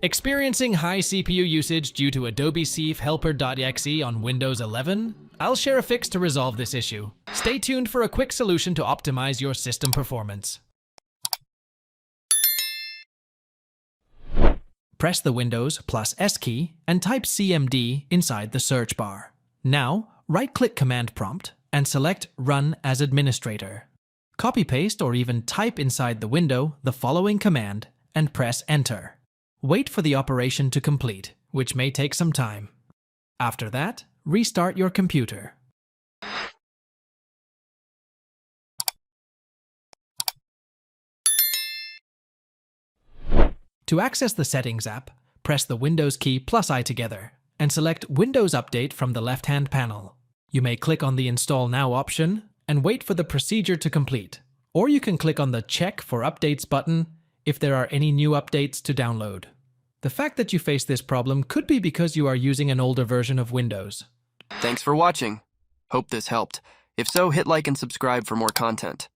Experiencing high CPU usage due to Adobe CEF Helper.exe on Windows 11? I'll share a fix to resolve this issue. Stay tuned for a quick solution to optimize your system performance. Press the Windows plus S key and type CMD inside the search bar. Now, right-click Command Prompt and select Run as Administrator. Copy-paste or even type inside the window the following command and press Enter. Wait for the operation to complete, which may take some time. After that, restart your computer. To access the Settings app, press the Windows key plus I together and select Windows Update from the left-hand panel. You may click on the Install Now option and wait for the procedure to complete, or you can click on the Check for Updates button if there are any new updates to download. The fact that you face this problem could be because you are using an older version of Windows. Thanks for watching. Hope this helped. If so, hit like and subscribe for more content.